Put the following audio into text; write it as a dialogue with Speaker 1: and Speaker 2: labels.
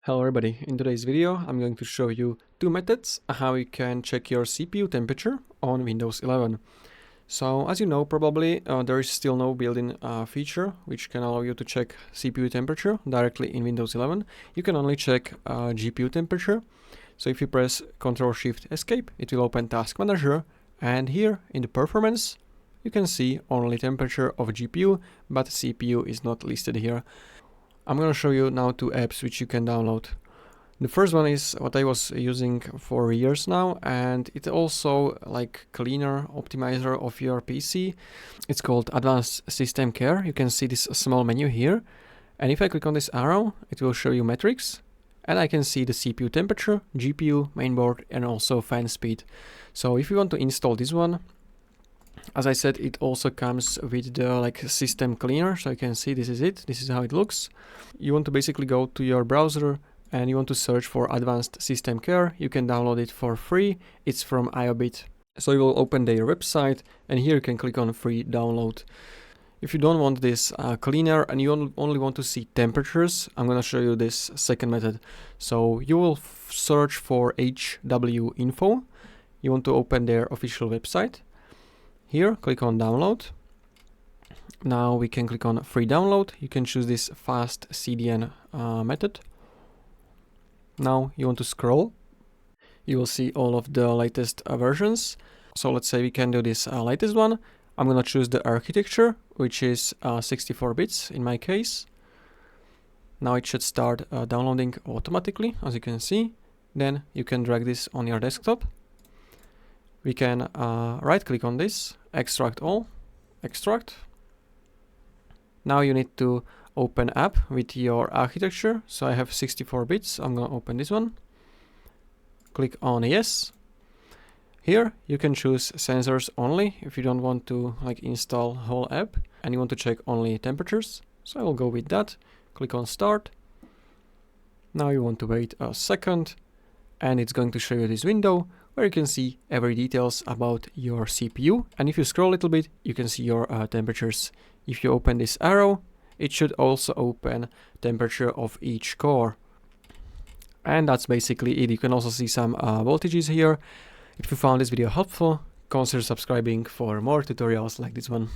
Speaker 1: Hello everybody, in today's video I'm going to show you two methods how you can check your CPU temperature on Windows 11. So as you know probably there is still no built-in feature which can allow you to check CPU temperature directly in Windows 11. You can only check GPU temperature. So if you press Ctrl+Shift+Escape it will open Task Manager, and here in the performance you can see only temperature of GPU, but CPU is not listed here. I'm going to show you now two apps which you can download. The first one is what I was using for years now, and it's also like cleaner optimizer of your PC. It's called Advanced SystemCare. You can see this small menu here, and if I click on this arrow it will show you metrics, and I can see the CPU temperature, GPU, mainboard, and also fan speed. So if you want to install this one, as I said, it also comes with the system cleaner, so you can see this is it. This is how it looks. You want to basically go to your browser and you want to search for Advanced SystemCare. You can download it for free. It's from iObit. So you will open their website, and here you can click on free download. If you don't want this cleaner and you only want to see temperatures, I'm going to show you this second method. So you will search for HWInfo. You want to open their official website. Here, click on download. Now we can click on free download. You can choose this fast CDN method. Now you want to scroll. You will see all of the latest versions. So let's say we can do this latest one. I'm going to choose the architecture, which is 64 bits in my case. Now it should start downloading automatically, as you can see. Then you can drag this on your desktop. We can right click on this, extract all, extract. Now you need to open app with your architecture. So I have 64 bits, I'm gonna open this one. Click on yes. Here you can choose sensors only if you don't want to install whole app and you want to check only temperatures. So I will go with that. Click on start. Now you want to wait a second and it's going to show you this window where you can see every details about your CPU. And if you scroll a little bit, you can see your temperatures. If you open this arrow, it should also open temperature of each core. And that's basically it. You can also see some voltages here. If you found this video helpful, consider subscribing for more tutorials like this one.